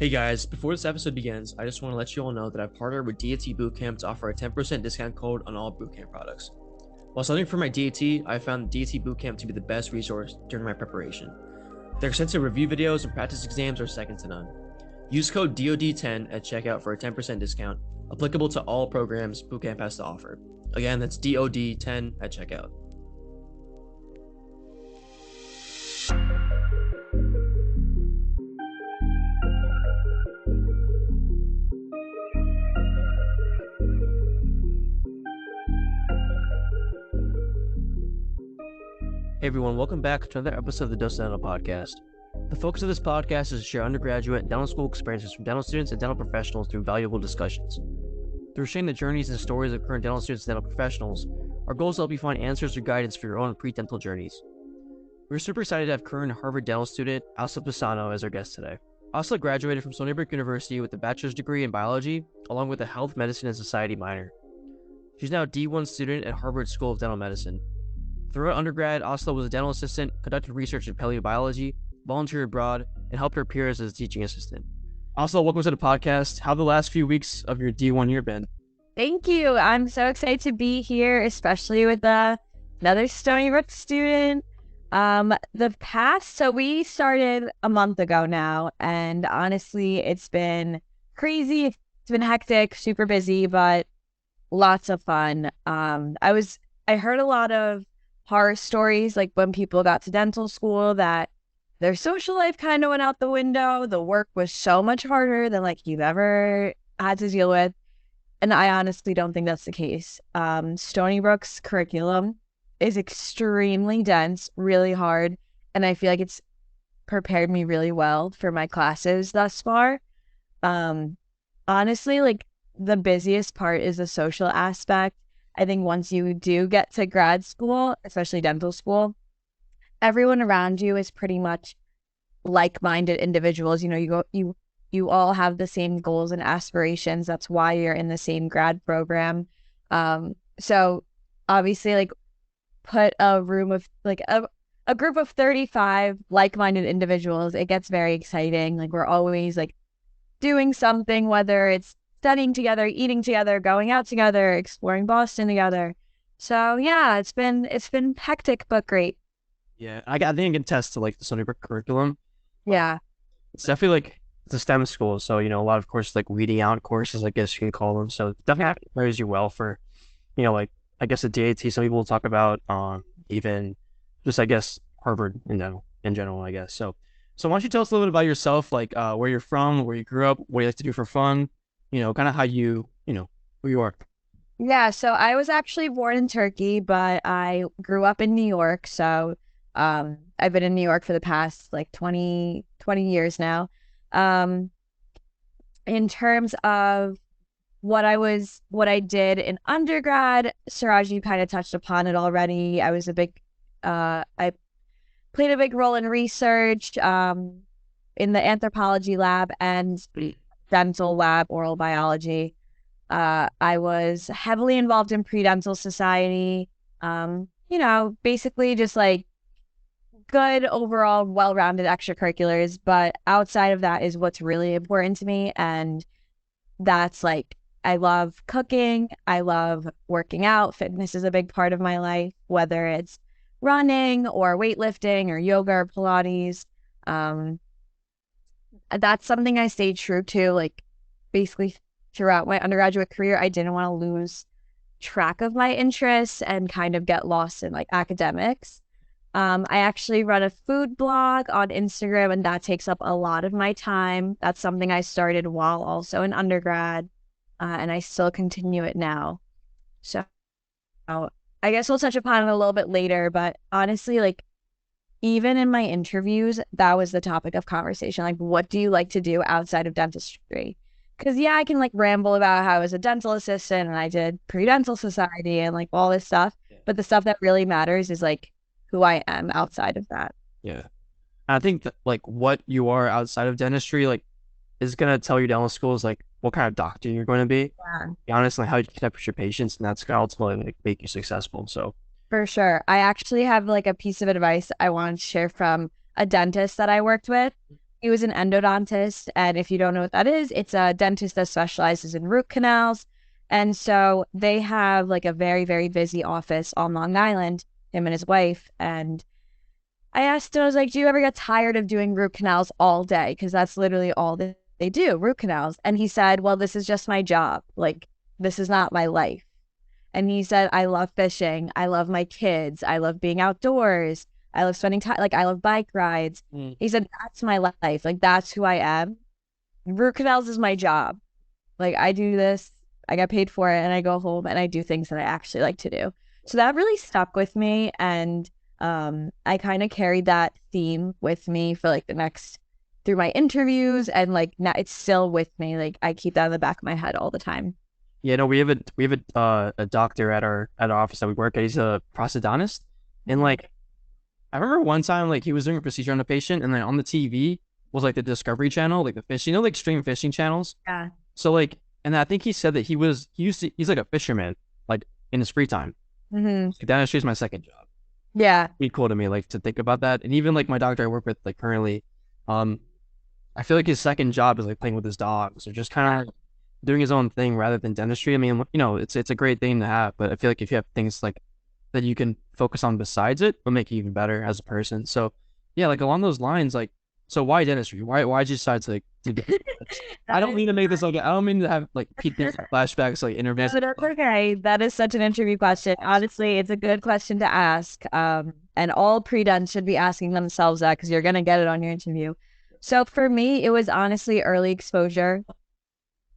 Hey guys, before this episode begins, I just want to let you all know that I've partnered with DAT Bootcamp to offer a 10% discount code on all Bootcamp products. While studying for my DAT, I found DAT Bootcamp to be the best resource during my preparation. Their extensive review videos and practice exams are second to none. Use code DOD10 at checkout for a 10% discount, applicable to all programs Bootcamp has to offer. Again, that's DOD10 at checkout. Hey everyone, welcome back to another episode of the Dose Dental Podcast. The focus of this podcast is to share undergraduate and dental school experiences from dental students and dental professionals through valuable discussions. Through sharing the journeys and stories of current dental students and dental professionals, our goal is to help you find answers or guidance for your own pre-dental journeys. We're super excited to have current Harvard dental student Asli Pisano as our guest today. Asli graduated from Stony Brook University with a bachelor's degree in biology, along with a health, medicine, and society minor. She's now a D1 student at Harvard School of Dental Medicine. Throughout undergrad, Asli was a dental assistant, conducted research in paleobiology, volunteered abroad, and helped her peers as a teaching assistant. Asli, welcome to the podcast. How have the last few weeks of your D1 year been? Thank you. I'm so excited to be here, especially with another Stony Brook student. So we started a month ago now, and honestly, it's been crazy. It's been hectic, super busy, but lots of fun. I heard a lot of horror stories, like when people got to dental school, that their social life kind of went out the window. The work was so much harder than like you've ever had to deal with. And I honestly don't think that's the case. Stony Brook's curriculum is extremely dense, really hard. And I feel like it's prepared me really well for my classes thus far. Honestly, like the busiest part is the social aspect. I think once you do get to grad school, especially dental school, everyone around you is pretty much like-minded individuals. You know, you all have the same goals and aspirations. That's why you're in the same grad program. So obviously, like, put a room of like a group of 35 like-minded individuals, it gets very exciting. Like, we're always like doing something, whether it's studying together, eating together, going out together, exploring Boston together. So yeah, it's been hectic but great. Yeah, I think I can attest to like the Stony Brook curriculum. Yeah. It's definitely like it's a STEM school, so a lot of courses like weeding out courses, I guess you can call them. So it definitely prepares you well for, like I guess the DAT. Some people will talk about even just I guess Harvard in general, I guess. So why don't you tell us a little bit about yourself, like where you're from, where you grew up, what you like to do for fun, kind of how who you are. Yeah, so I was actually born in Turkey, but I grew up in New York. So I've been in New York for the past like 20 years now. Um, in terms of what I did in undergrad, Suraj, you kind of touched upon it already. I played a big role in research, in the anthropology lab and dental lab, oral biology. I was heavily involved in pre-dental society. Basically just like good overall, well-rounded extracurriculars. But outside of that is what's really important to me. And that's like, I love cooking. I love working out. Fitness is a big part of my life, whether it's running or weightlifting or yoga or Pilates. That's something I stayed true to, like basically throughout my undergraduate career. I didn't want to lose track of my interests and kind of get lost in like academics. I actually run a food blog on Instagram, and that takes up a lot of my time. That's something I started while also in undergrad, and I still continue it now. So I guess we'll touch upon it a little bit later, but honestly, like even in my interviews, that was the topic of conversation. Like, what do you like to do outside of dentistry? Because yeah, I can like ramble about how I was a dental assistant and I did pre-dental society and like all this stuff. Yeah. But the stuff that really matters is like who I am outside of that. Yeah. I think that like what you are outside of dentistry, like is gonna tell your dental schools like what kind of doctor you're going to be. Yeah. Be honest, like how you connect with your patients, and that's gonna ultimately like, make you successful. So For sure. I actually have like a piece of advice I want to share from a dentist that I worked with. He was an endodontist. And if you don't know what that is, it's a dentist that specializes in root canals. And so they have like a very, very busy office on Long Island, him and his wife. And I asked him, I was like, do you ever get tired of doing root canals all day? Because that's literally all that they do, root canals. And he said, well, this is just my job. Like, this is not my life. And he said, I love fishing. I love my kids. I love being outdoors. I love spending time, like, I love bike rides. Mm. He said, that's my life. Like, that's who I am. Root canals is my job. Like, I do this, I get paid for it, and I go home and I do things that I actually like to do. So that really stuck with me. And I kind of carried that theme with me for like the next through my interviews, and like now it's still with me. Like I keep that in the back of my head all the time. Yeah, no, we have a doctor at our office that we work at. He's a prosthodontist, and like I remember one time like he was doing a procedure on a patient, and then on the TV was like the Discovery Channel, like the fish, like extreme fishing channels. Yeah. So like, and I think he said that he's like a fisherman, like in his free time. Mm-hmm. Like, dentistry is my second job. Yeah. Be cool to me, like to think about that. And even like my doctor I work with, like currently, um, I feel like his second job is like playing with his dogs or just kind of doing his own thing rather than dentistry. I mean, it's a great thing to have, but I feel like if you have things like that you can focus on besides it, will make you even better as a person. So yeah, like along those lines, like so why dentistry? Why'd you decide to do I don't mean to make this like I don't mean to have like PTSD flashbacks like interviews. But that's okay. That is such an interview question. Honestly, it's a good question to ask. And all pre-dents should be asking themselves that because you're gonna get it on your interview. So for me, it was honestly early exposure.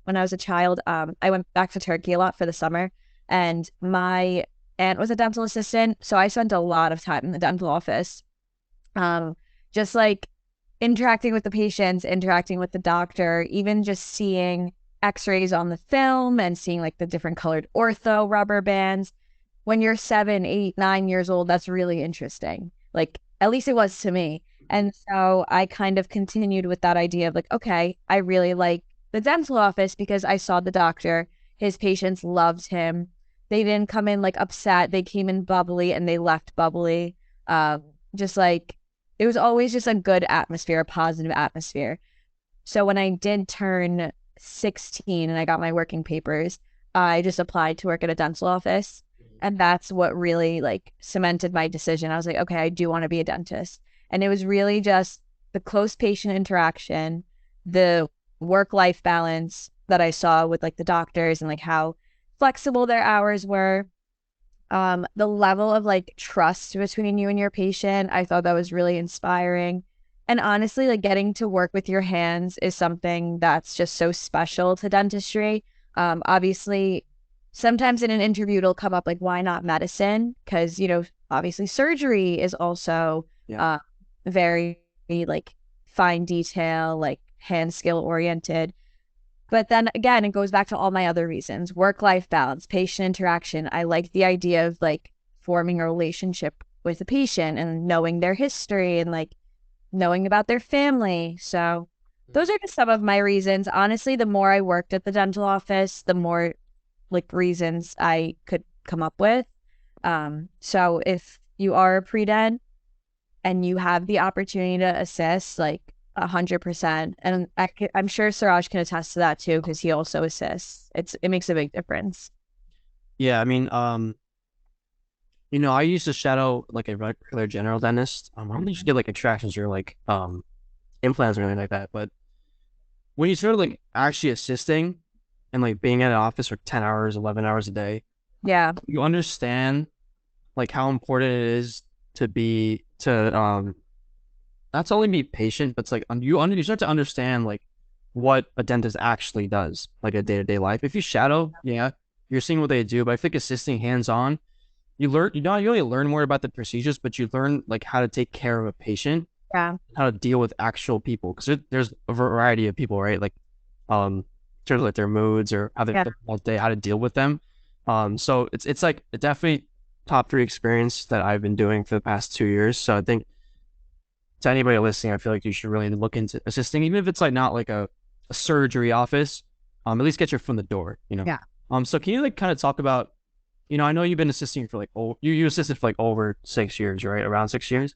When I was a child, I went back to Turkey a lot for the summer, and my aunt was a dental assistant, so I spent a lot of time in the dental office, um, just like interacting with the patients, interacting with the doctor, even just seeing X-rays on the film and seeing like the different colored ortho rubber bands. When you're 7, 8, 9 years old, that's really interesting. Like at least it was to me. And so I kind of continued with that idea of like, okay, I really like the dental office because I saw the doctor. His patients loved him. They didn't come in like upset. They came in bubbly and they left bubbly. Just like it was always just a good atmosphere, a positive atmosphere. So when I did turn 16 and I got my working papers, I just applied to work at a dental office. And that's what really like cemented my decision. I was like, okay, I do want to be a dentist. And it was really just the close patient interaction, the work-life balance that I saw with like the doctors and like how flexible their hours were. The level of like trust between you and your patient, I thought that was really inspiring. And honestly, like getting to work with your hands is something that's just so special to dentistry. Obviously, sometimes in an interview, it'll come up like, why not medicine? Because, obviously surgery is also Yeah. very like fine detail, like hand skill oriented. But then again, it goes back to all my other reasons, work-life balance, patient interaction. I like the idea of like forming a relationship with the patient and knowing their history and like knowing about their family. So those are just some of my reasons. Honestly, the more I worked at the dental office, the more like reasons I could come up with. So if you are a pre-dent and you have the opportunity to assist, like 100%. And I'm sure Siraj can attest to that too, because he also assists. It makes a big difference. Yeah, I mean, I used to shadow like a regular general dentist. I don't usually get like extractions or like implants or anything like that. But when you start like actually assisting and like being at an office for 10 hours, 11 hours a day, Yeah. you understand like how important it is to not to only be patient, but it's like you start to understand like what a dentist actually does, like a day-to-day life. If you shadow, yeah, you're seeing what they do, but I think assisting hands-on, you learn, you only learn more about the procedures, but you learn like how to take care of a patient, Yeah. how to deal with actual people, because there's a variety of people, right? Like, in terms of like their moods or how they Yeah. feel all day, how to deal with them. So it's like definitely top three experience that I've been doing for the past 2 years. So I think to anybody listening, I feel like you should really look into assisting, even if it's like not like a surgery office. At least get your foot in the door. Yeah. So can you like kind of talk about, I know you've been assisting for like you assisted for like over 6 years, right? Around 6 years.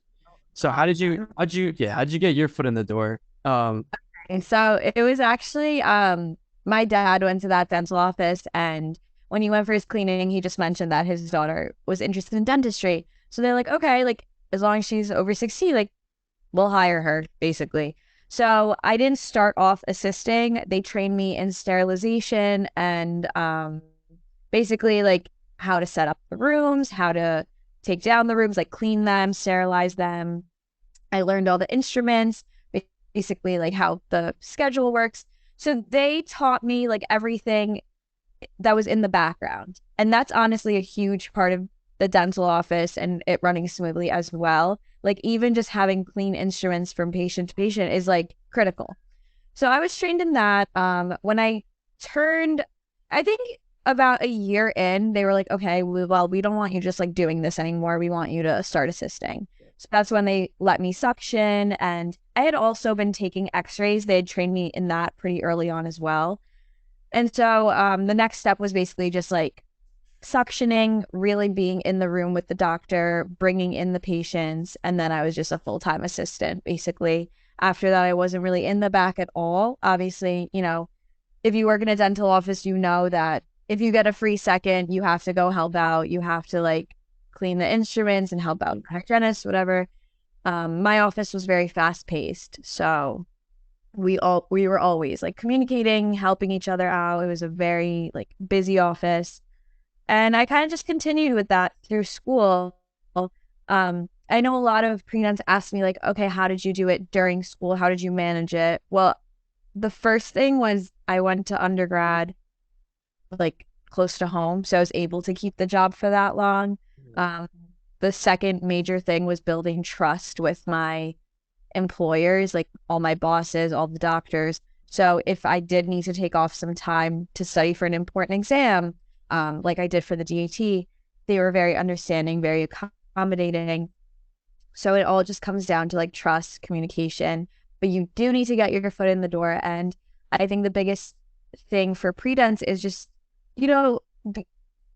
So how'd you get your foot in the door? Um, And so it was actually my dad went to that dental office, and when he went for his cleaning, he just mentioned that his daughter was interested in dentistry. So they're like, okay, like as long as she's over 16, like we'll hire her basically. So I didn't start off assisting. They trained me in sterilization and basically like how to set up the rooms, how to take down the rooms, like clean them, sterilize them. I learned all the instruments, basically like how the schedule works. So they taught me like everything that was in the background. And that's honestly a huge part of the dental office and it running smoothly as well. Like even just having clean instruments from patient to patient is like critical. So I was trained in that. When I turned, I think about a year in, they were like, okay, well, we don't want you just like doing this anymore. We want you to start assisting. So that's when they let me suction. And I had also been taking x-rays. They had trained me in that pretty early on as well. And so the next step was basically just like suctioning, really being in the room with the doctor, bringing in the patients. And then I was just a full-time assistant, basically. After that, I wasn't really in the back at all. Obviously, you know, if you work in a dental office, you know that if you get a free second, you have to go help out. You have to like clean the instruments and help out the hygienist, whatever. My office was very fast paced. So we were always like communicating, helping each other out. It was a very like busy office. And I kind of just continued with that through school. I know a lot of pre-dents ask me like, okay, how did you do it during school? How did you manage it? Well, the first thing was I went to undergrad like close to home, so I was able to keep the job for that long. Um, the second major thing was building trust with my employers, like all my bosses, all the doctors. So if I did need to take off some time to study for an important exam, like I did for the DAT, they were very understanding, very accommodating. So it all just comes down to like trust, communication, but you do need to get your foot in the door. And I think the biggest thing for pre-dents is just, you know,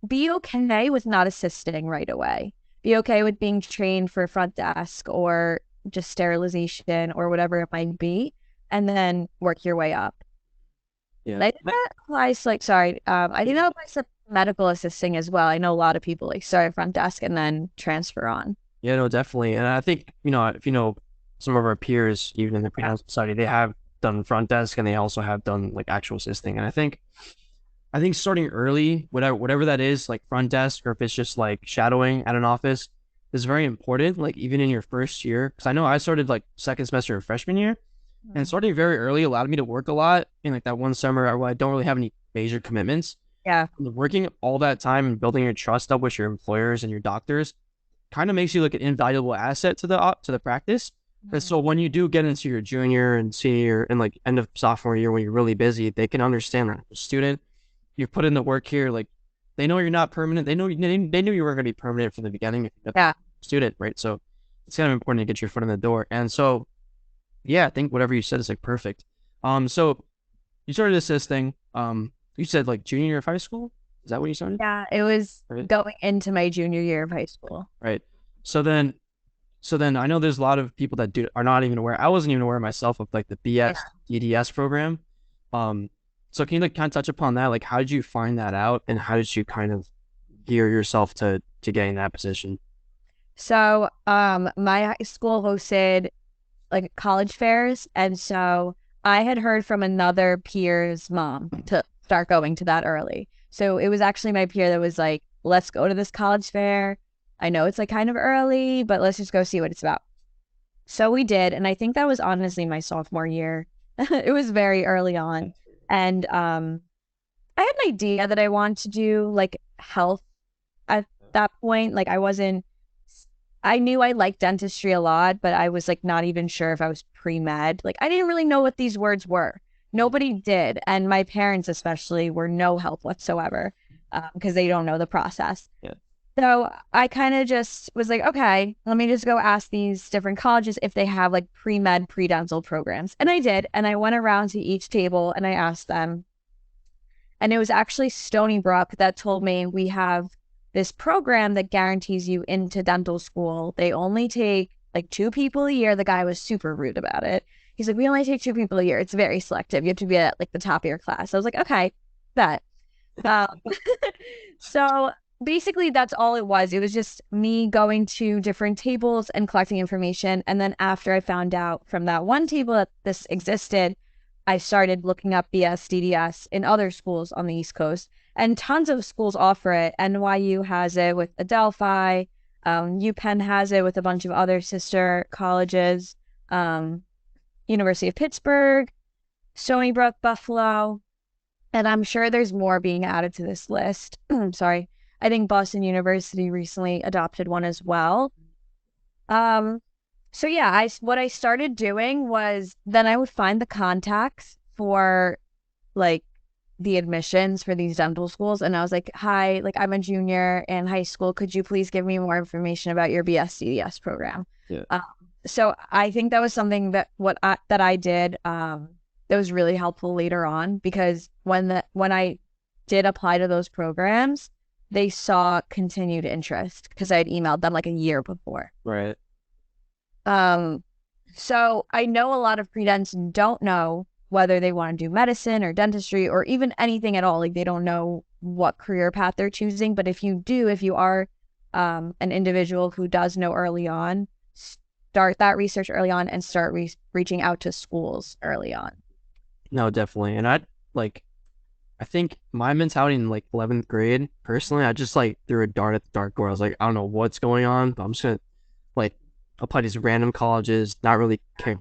be okay with not assisting right away. Be okay with being trained for front desk or just sterilization or whatever it might be, and then work your way up. yeah. And I think that applies like, sorry, I think that applies to medical assisting as well. I know a lot of people like start at front desk and then transfer on. Yeah, no, definitely. And I think, if you know some of our peers, even in the pre-house society, they have done front desk and they also have done like actual assisting. And I think starting early, whatever that is, like front desk or if it's just like shadowing at an office, is very important. Like even in your first year, because I know I started like second semester of freshman year, and starting very early allowed me to work a lot in like that one summer where I don't really have any major commitments. Yeah. Working all that time and building your trust up with your employers and your doctors kind of makes you like an invaluable asset to the practice. And so when you do get into your junior and senior and like end of sophomore year when you're really busy, they can understand that as a student, you put in the work here. Like they know you're not permanent. They knew you weren't going to be permanent from the beginning if you're Yeah. a student, right? So it's kind of important to get your foot in the door. And so yeah, I think whatever you said is like perfect. So you started assisting. You said like junior year of high school. Is that when you started? Yeah, it was Right. going into my junior year of high school. Right. So then, I know there's a lot of people that are not even aware. I wasn't even aware myself of like the BS DDS program. Um, so can you like kind of touch upon that? Like, how did you find that out, and how did you kind of gear yourself to getting that position? So, my high school hosted like college fairs, and so I had heard from another peer's mom to start going to that early. So it was actually my peer that was like, "Let's go to this college fair. I know it's like kind of early, but let's just go see what it's about." So we did, and I think that was honestly my sophomore year. It was very early on, and I had an idea that I wanted to do like health at that point. Like I knew I liked dentistry a lot, but I was like not even sure if I was pre-med. Like I didn't really know what these words were. Nobody did. And my parents especially were no help whatsoever because they don't know the process. Yeah. So I kind of just was like, okay, let me just go ask these different colleges if they have like pre-med, pre-dental programs. And I did. And I went around to each table and I asked them. And it was actually Stony Brook that told me we have this program that guarantees you into dental school. They only take like 2 people a year. The guy was super rude about it. He's like, we only take 2 people a year. It's very selective. You have to be at like the top of your class. I was like, okay, that. Um, so basically, that's all it was. It was just me going to different tables and collecting information. And then after I found out from that one table that this existed, I started looking up BS in other schools on the East Coast. And tons of schools offer it. NYU has it with Adelphi. UPenn has it with a bunch of other sister colleges. Um, University of Pittsburgh, Stony Brook, Buffalo. And I'm sure there's more being added to this list. Sorry. I think Boston University recently adopted one as well. Um, so yeah, what I started doing was then I would find the contacts for like the admissions for these dental schools. And I was like, hi, like I'm a junior in high school. Could you please give me more information about your BS program? Yeah. So I think that was something that that I did that was really helpful later on, because when I did apply to those programs, they saw continued interest because I had emailed them like a year before. Right. So I know a lot of pre-dents don't know whether they want to do medicine or dentistry or even anything at all. Like they don't know what career path they're choosing. But if you are an individual who does know early on, start that research early on and start reaching out to schools early on. No, definitely. And I think my mentality in like 11th grade, personally, I just like threw a dart at the dartboard. I was like, I don't know what's going on, but I'm just gonna like apply to these random colleges, not really care,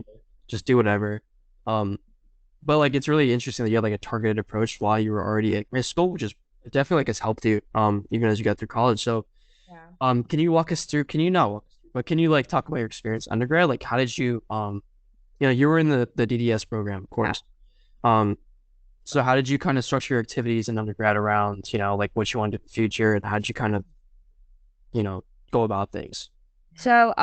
just do whatever. But like it's really interesting that you had like a targeted approach while you were already at high school, which is definitely like has helped you even as you got through college. So can you walk us through? Can you not walk us through, but can you like talk about your experience undergrad? Like how did you you were in the DDS program, of course. So how did you kind of structure your activities in undergrad around, like what you wanted in the future, and how did you kind of, go about things? So,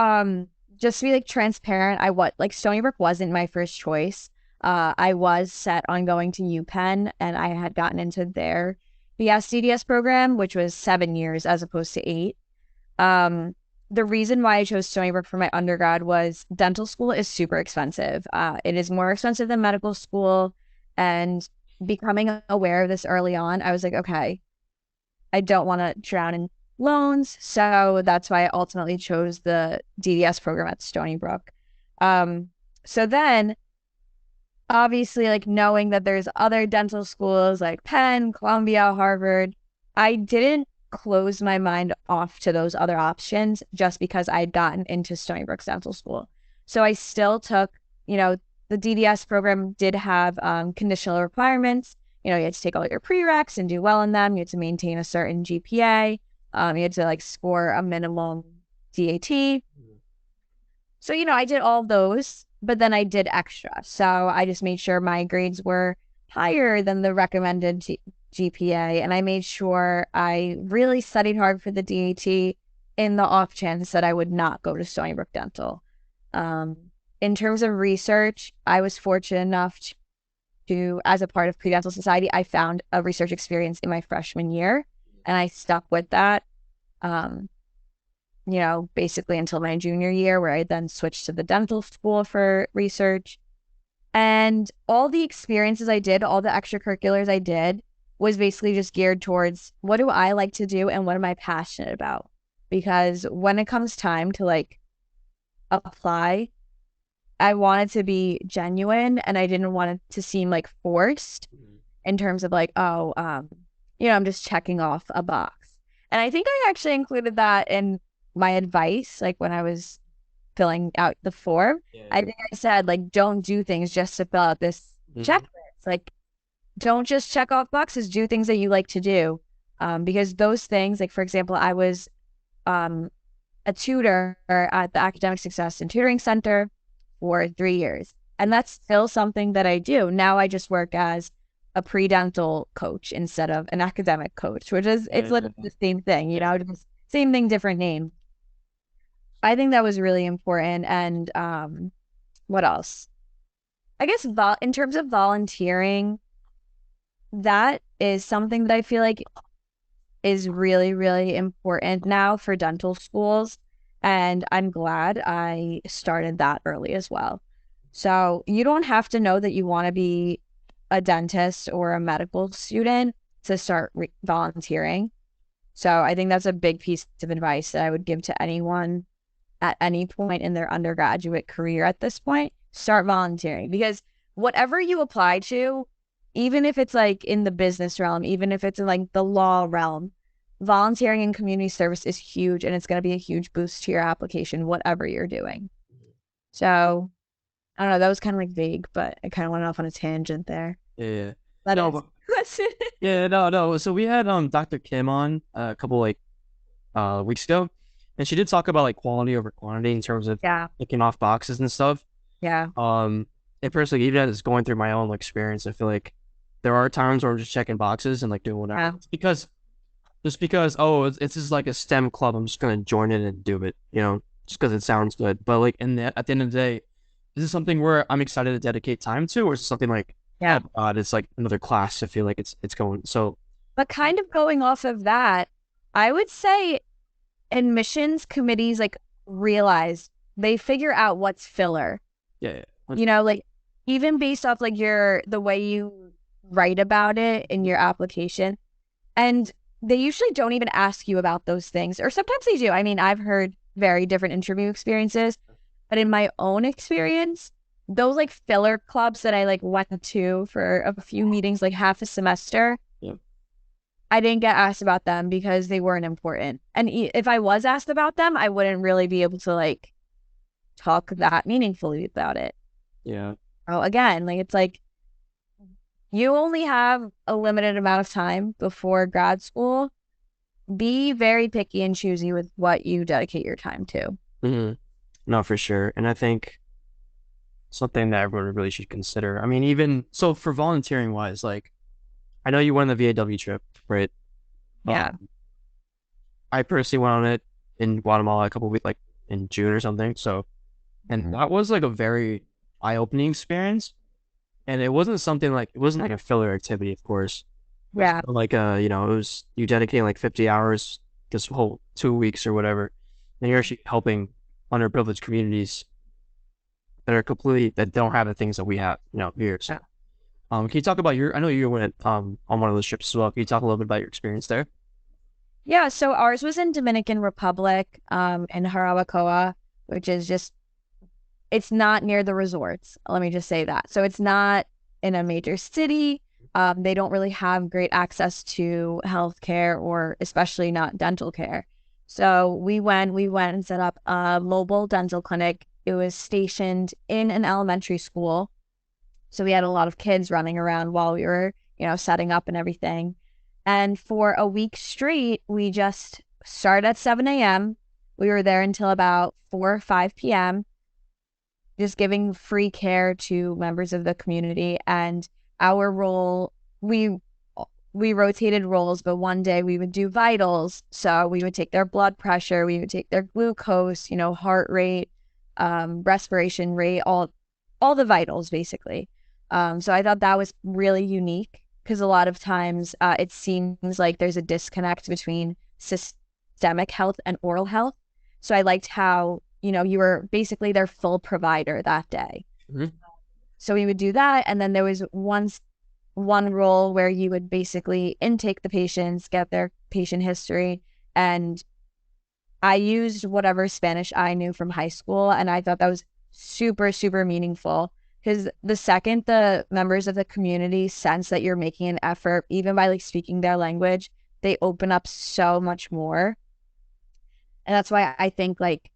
just to be like transparent, like Stony Brook wasn't my first choice. I was set on going to UPenn, and I had gotten into their BS program, which was 7 years as opposed to 8. The reason why I chose Stony Brook for my undergrad was dental school is super expensive. It is more expensive than medical school, and becoming aware of this early on, I was like, okay, I don't want to drown in loans. So that's why I ultimately chose the DDS program at Stony Brook. So then obviously like knowing that there's other dental schools like Penn, Columbia, Harvard, I didn't close my mind off to those other options just because I'd gotten into Stony Brook's dental school. So I still took, the DDS program did have conditional requirements. You had to take all your prereqs and do well in them. You had to maintain a certain GPA. You had to like score a minimum DAT. So, I did all those, but then I did extra. So I just made sure my grades were higher than the recommended GPA. And I made sure I really studied hard for the DAT in the off chance that I would not go to Stony Brook Dental. In terms of research, I was fortunate enough to, as a part of Pre-Dental Society, I found a research experience in my freshman year, and I stuck with that, basically until my junior year, where I then switched to the dental school for research. And all the experiences I did, all the extracurriculars I did, was basically just geared towards what do I like to do and what am I passionate about? Because when it comes time to like apply, I wanted to be genuine and I didn't want it to seem like forced in terms of like, I'm just checking off a box. And I think I actually included that in my advice, like when I was filling out the form. I think I said, like, don't do things just to fill out this checklist. Like, don't just check off boxes, do things that you like to do. Because those things, like, for example, I was a tutor at the Academic Success and Tutoring Center for 3 years. And that's still something that I do. Now I just work as a pre-dental coach instead of an academic coach, which is, it's literally the same thing, just same thing, different name. I think that was really important. And what else? I guess in terms of volunteering, that is something that I feel like is really, really important now for dental schools. And I'm glad I started that early as well. So you don't have to know that you want to be a dentist or a medical student to start volunteering. So I think that's a big piece of advice that I would give to anyone at any point in their undergraduate career at this point. Start volunteering, because whatever you apply to, even if it's like in the business realm, even if it's in like the law realm, volunteering in community service is huge, and it's going to be a huge boost to your application, whatever you're doing. So I don't know, that was kind of like vague, but I kind of went off on a tangent there. Yeah. That No, is but yeah, no. So we had Dr. Kim on a couple like weeks ago, and she did talk about like quality over quantity in terms of yeah, picking off boxes and stuff. yeah, And personally, even as going through my own experience, I feel like there are times where I'm just checking boxes and like doing whatever. yeah, It's because oh, it's just like a STEM club. I'm just gonna join it and do it, just because it sounds good. But like at the end of the day, is this something where I'm excited to dedicate time to, or is it something like, yeah. oh God, it's like another class? I feel like it's going so. But kind of going off of that, I would say admissions committees like realize, they figure out what's filler. Yeah, yeah. Like even based off like the way you write about it in your application. And they usually don't even ask you about those things, or sometimes they do. I mean, I've heard very different interview experiences, but in my own experience, those like filler clubs that I like went to for a few meetings, like half a semester, Yeah. I didn't get asked about them because they weren't important. And if I was asked about them, I wouldn't really be able to like talk that meaningfully about it. Yeah. Oh, again, like it's like you only have a limited amount of time before grad school. Be very picky and choosy with what you dedicate your time to. Mm-hmm. No, for sure. And I think something that everyone really should consider. I mean, even so for volunteering wise, like I know you went on the VAW trip, right? Yeah. I personally went on it in Guatemala a couple weeks, like in June or something. So, and that was like a very eye-opening experience. And it wasn't something like it wasn't like a filler activity, of course. It was Yeah. like it was you dedicating like 50 hours this whole 2 weeks or whatever, and you're actually helping underprivileged communities that don't have the things that we have, here. So, Yeah. can you talk about I know you went on one of those trips as well. Can you talk a little bit about your experience there? Yeah. So ours was in Dominican Republic, in Jarabacoa, which is just, it's not near the resorts. Let me just say that. So it's not in a major city. They don't really have great access to healthcare, or especially not dental care. So we went and set up a mobile dental clinic. It was stationed in an elementary school. So we had a lot of kids running around while we were, setting up and everything. And for a week straight, we just started at 7 a.m. We were there until about 4 or 5 p.m., just giving free care to members of the community. And our role, we rotated roles, but one day we would do vitals. So we would take their blood pressure, we would take their glucose, heart rate, respiration rate, all the vitals basically. So I thought that was really unique, because a lot of times it seems like there's a disconnect between systemic health and oral health. So I liked how, you were basically their full provider that day. Mm-hmm. So we would do that. And then there was one role where you would basically intake the patients, get their patient history. And I used whatever Spanish I knew from high school. And I thought that was super, super meaningful, because the second the members of the community sense that you're making an effort, even by like speaking their language, they open up so much more. And that's why I think like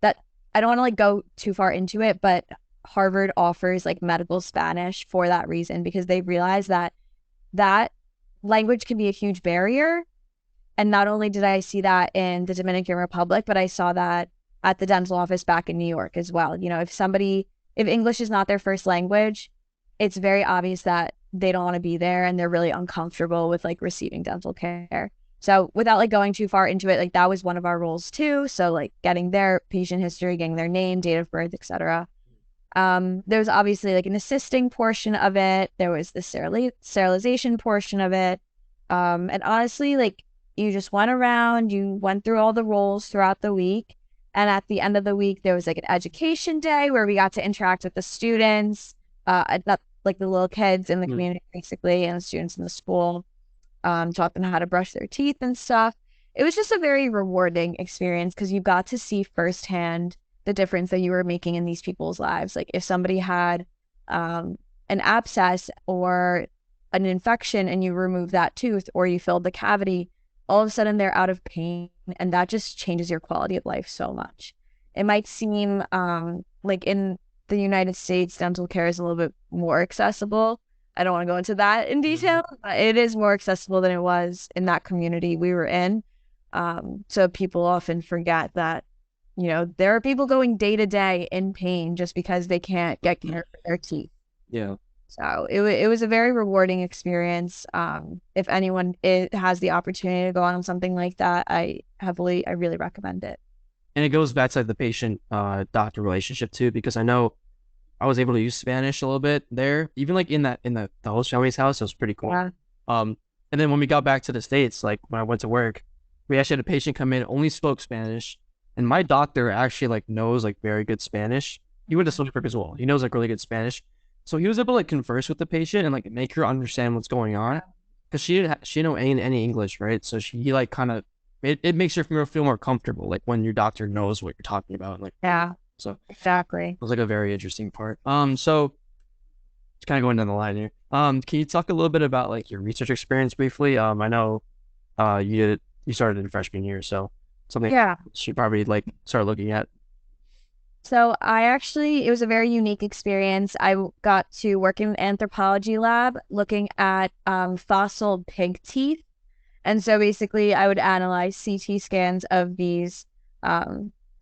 that, I don't want to like go too far into it, but Harvard offers like medical Spanish for that reason, because they realize that that language can be a huge barrier. And not only did I see that in the Dominican Republic, but I saw that at the dental office back in New York as well. If English is not their first language, it's very obvious that they don't want to be there, and they're really uncomfortable with like receiving dental care. So without like going too far into it, like that was one of our roles too. So like getting their patient history, getting their name, date of birth, etc. There was obviously like an assisting portion of it. There was the sterilization portion of it. And honestly, like you just went around, you went through all the roles throughout the week, And at the end of the week, there was like an education day where we got to interact with the students, not like the little kids in the community, basically, and the students in the school, taught them how to brush their teeth and stuff. It was just a very rewarding experience because you got to see firsthand the difference that you were making in these people's lives. Like if somebody had an abscess or an infection and you remove that tooth or you filled the cavity, all of a sudden they're out of pain, and that just changes your quality of life so much. It might seem like in the United States, dental care is a little bit more accessible. I don't want to go into that in detail, but it is more accessible than it was in that community we were in. So people often forget that, there are people going day to day in pain just because they can't get care for their teeth. Yeah. So it was a very rewarding experience. If anyone has the opportunity to go on something like that, I really recommend it. And it goes back to like the patient doctor relationship too, because I know I was able to use Spanish a little bit there, even like in the host family's house. It was pretty cool. Yeah. And then when we got back to the States, like when I went to work, we actually had a patient come in, only spoke Spanish, and my doctor actually like knows like very good Spanish. He went to social work as well. He knows like really good Spanish, so he was able to like converse with the patient and like make her understand what's going on, because she didn't know any English, right? So he like kind of it makes her feel more comfortable, like when your doctor knows what you're talking about, like Yeah, so. exactly. It was like a very interesting part. So just kind of going down the line here. Can you talk a little bit about like your research experience briefly? I know you started in freshman year, so something Yeah. you probably like start looking at. So it was a very unique experience. I got to work in an anthropology lab looking at fossil pig teeth. And so basically I would analyze CT scans of these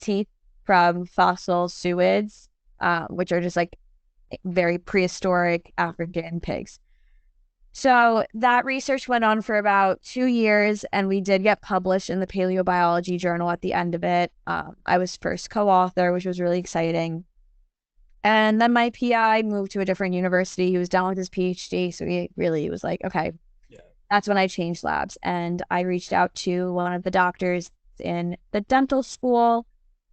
teeth from fossil suids, which are just like very prehistoric African pigs. So that research went on for about 2 years, and we did get published in the Paleobiology Journal at the end of it. I was first co-author, which was really exciting. And then my PI moved to a different university. He was done with his PhD, so he really was like, okay, that's when I changed labs. And I reached out to one of the doctors in the dental school,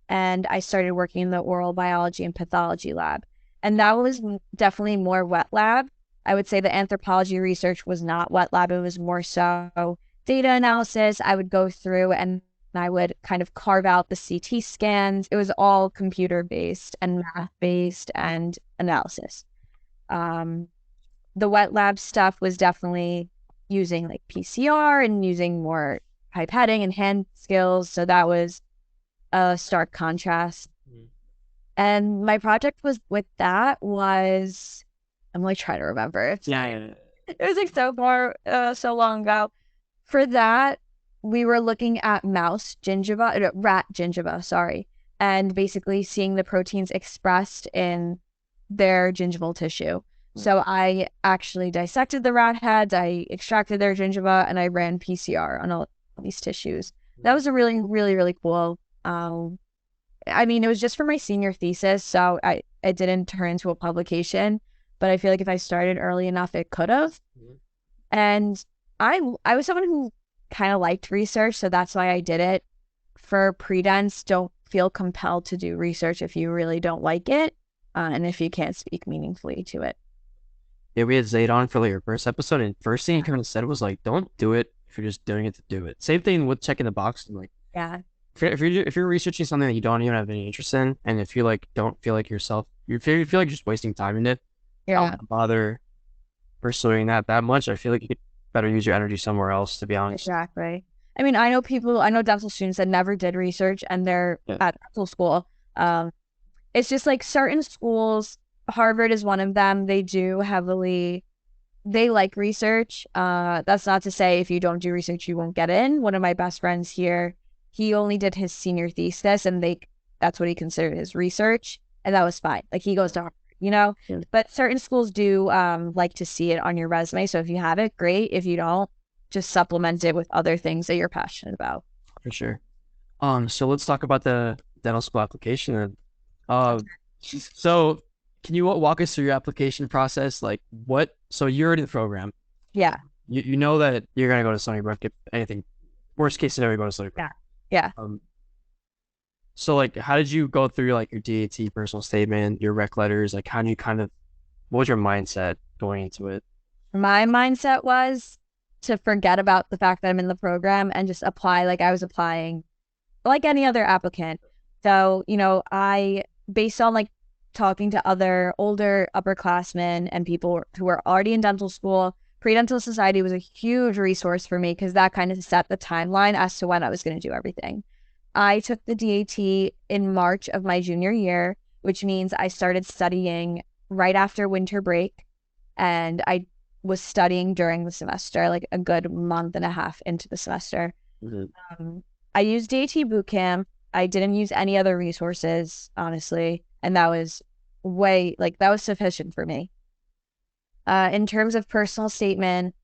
and I started working in the oral biology and pathology lab. And that was definitely more wet lab. I would say the anthropology research was not wet lab. It was more so data analysis. I would go through and I would kind of carve out the CT scans. It was all computer based and math based and analysis. The wet lab stuff was definitely using like PCR and using more pipetting and hand skills. So that was a stark contrast. And my project was with that was, I'm like trying to remember. Yeah. It was like so long ago. For that, we were looking at rat gingiva, sorry, and basically seeing the proteins expressed in their gingival tissue. So I actually dissected the rat heads, I extracted their gingiva, and I ran PCR on all these tissues. That was a really, really, really cool. I mean, it was just for my senior thesis, so it didn't turn into a publication, but I feel like if I started early enough, it could have. And I was someone who kind of liked research, so that's why I did it. For pre-dents, don't feel compelled to do research if you really don't like it, and if you can't speak meaningfully to it. Yeah, we had Zayd on for like your first episode, and first thing he kind of said was like, "Don't do it if you're just doing it to do it." Same thing with checking the box and like, Yeah. if you're researching something that you don't even have any interest in, and if you like don't feel like yourself, you feel like you're just wasting time in it, don't bother pursuing that much. I feel like you could better use your energy somewhere else, to be honest. Exactly. I mean, I know dental students that never did research and they're at dental school. It's just like certain schools, Harvard is one of them. They like research. That's not to say if you don't do research, you won't get in. One of my best friends here, he only did his senior thesis and that's what he considered his research. And that was fine. Like he goes to Harvard, but certain schools do like to see it on your resume. So if you have it, great. If you don't, just supplement it with other things that you're passionate about. For sure. So let's talk about the dental school application. So can you walk us through your application process? Like so you're in the program. Yeah. You know that you're going to go to Stony Brook if anything, worst case scenario, go to Stony Brook. Yeah. So like, how did you go through like your DAT personal statement, your rec letters? Like, how do you kind of, what was your mindset going into it? My mindset was to forget about the fact that I'm in the program and just apply like I was applying like any other applicant. So, I, based on like talking to other older upperclassmen and people who were already in dental school, Pre-Dental Society was a huge resource for me because that kind of set the timeline as to when I was going to do everything. I took the DAT in March of my junior year, which means I started studying right after winter break. And I was studying during the semester, like a good month and a half into the semester. Mhm. I used DAT Bootcamp. I didn't use any other resources, honestly. And that was that was sufficient for me. In terms of personal statement,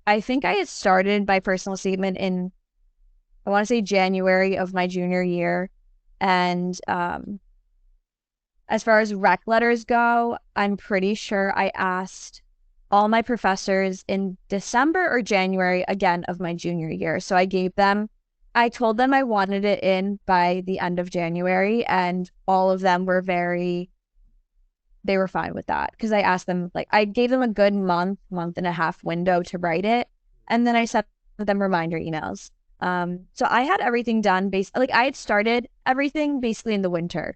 I think I had started my personal statement in, I want to say January of my junior year. And as far as rec letters go, I'm pretty sure I asked all my professors in December or January again of my junior year. So I told them I wanted it in by the end of January, and all of them were they were fine with that because I asked them, like, I gave them a good month and a half window to write it. And then I sent them reminder emails. So I had everything done like I had started everything basically in the winter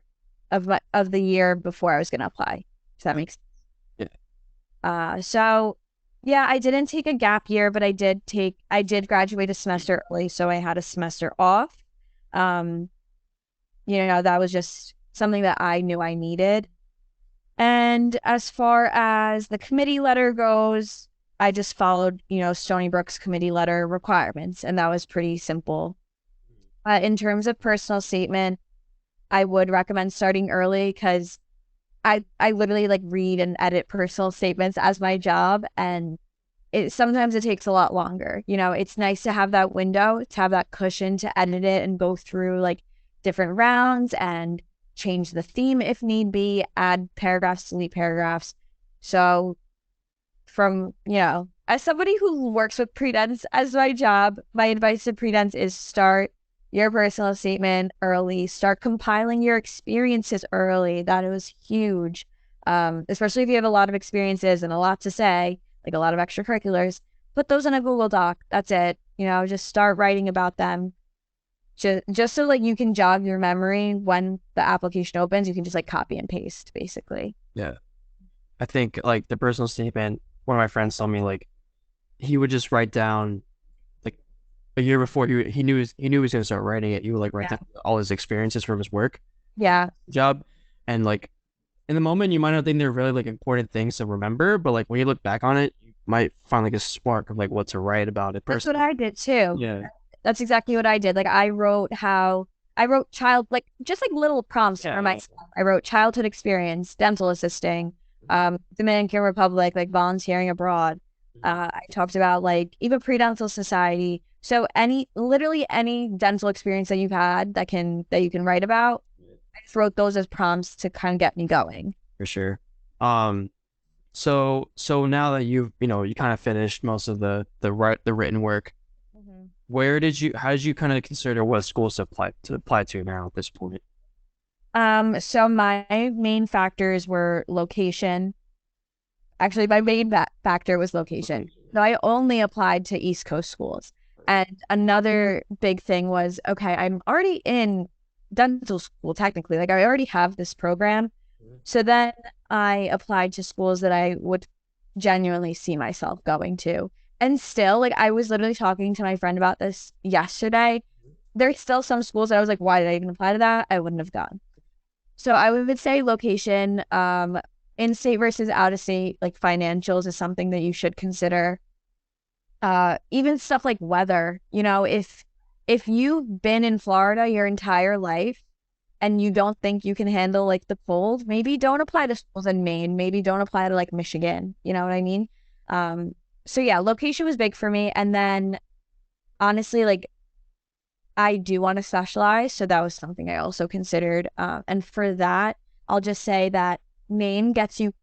of the year before I was going to apply. Does that make sense? Yeah. So yeah, I didn't take a gap year, but I did graduate a semester early, so I had a semester off. Um, that was just something that I knew I needed. And as far as the committee letter goes, I just followed, Stony Brook's committee letter requirements, and that was pretty simple. In terms of personal statement, I would recommend starting early because I literally like read and edit personal statements as my job, and sometimes it takes a lot longer. It's nice to have that window, to have that cushion to edit it and go through like different rounds and change the theme if need be, add paragraphs, delete paragraphs. So as somebody who works with pre-dents as my job, my advice to pre-dents is start your personal statement early, start compiling your experiences early. That was huge. Especially if you have a lot of experiences and a lot to say, like a lot of extracurriculars, put those in a Google Doc. That's it. Just start writing about them. Just so like you can jog your memory when the application opens, you can just like copy and paste basically. Yeah. I think like the personal statement, one of my friends told me like he would just write down like a year before he knew he was gonna start writing it. He would like write Yeah. down all his experiences from his work Yeah. job, and like in the moment you might not think they're really like important things to remember, but like when you look back on it, you might find like a spark of like what to write about it That's what personally. I did too. Yeah. That's exactly what I did. Like I wrote like just like little prompts for Yeah. myself. I wrote childhood experience, dental assisting, Dominican Republic, like volunteering abroad. I talked about like even pre-dental society. So literally any dental experience that you've had that you can write about, I just wrote those as prompts to kind of get me going. For sure. Um, so now that you kind of finished most of the written work, Mhm. how did you kind of consider what schools to apply to now at this point? So my main factors were location. Actually, my main factor was location. So I only applied to East Coast schools. And another big thing was, okay, I'm already in dental school technically. Like I already have this program. So then I applied to schools that I would genuinely see myself going to. And still, like I was literally talking to my friend about this yesterday. There's still some schools that I was like, why did I even apply to that? I wouldn't have gone. So I would say location, in state versus out of state, like financials is something that you should consider. Even stuff like weather, if you've been in Florida your entire life and you don't think you can handle like the cold, maybe don't apply to schools in Maine, maybe don't apply to like Michigan, you know what I mean? Um, so yeah, location was big for me. And then honestly, like I do want to specialize, so that was something I also considered. And for that, I'll just say that Maine gets you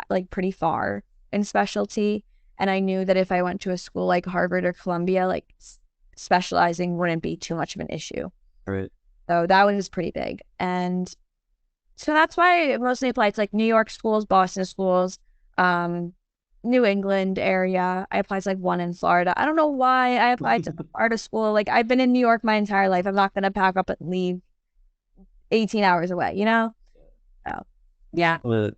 like pretty far in specialty. And I knew that if I went to a school like Harvard or Columbia, like specializing wouldn't be too much of an issue. Right. So that was pretty big. And so that's why I mostly applied to like New York schools, Boston schools, um, New England area. I applied to like one in Florida. I don't know why I applied to the Florida school. Like I've been in New York my entire life. I'm not gonna pack up and leave 18 hours away, you know? So yeah. But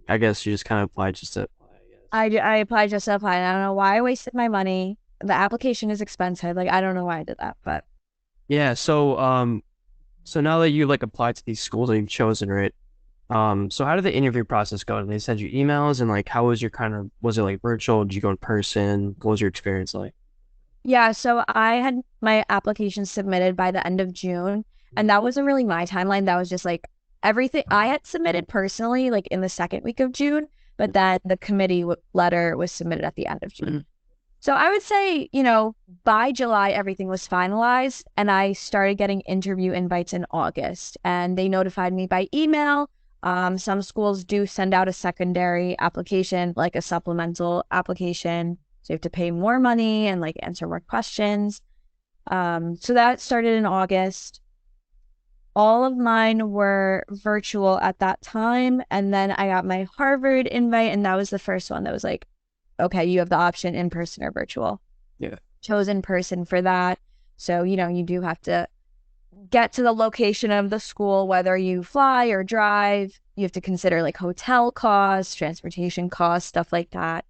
I guess you just kind of applied just to apply, I guess. I applied just to apply. And I don't know why I wasted my money. The application is expensive. Like I don't know why I did that, but Yeah, so now that you like applied to these schools that you've chosen, right? So how did the interview process go? Did they send you emails and like how was your kind of was it like virtual? Did you go in person? What was your experience like? yeah, so I had my application submitted by the end of June, and that wasn't really my timeline. That was just like everything I had submitted personally, like in the second week of June, but then the committee letter was submitted at the end of June. So I would say, by July, everything was finalized, and I started getting interview invites in August, and they notified me by email. Some schools do send out a secondary application, like a supplemental application. So you have to pay more money and like answer more questions. So that started in August. All of mine were virtual at that time. And then I got my Harvard invite, and that was the first one that was like, okay, you have the option in person or virtual. Yeah. Chose in person for that. So, you do have to get to the location of the school, whether you fly or drive. You have to consider like hotel costs, transportation costs, stuff like that.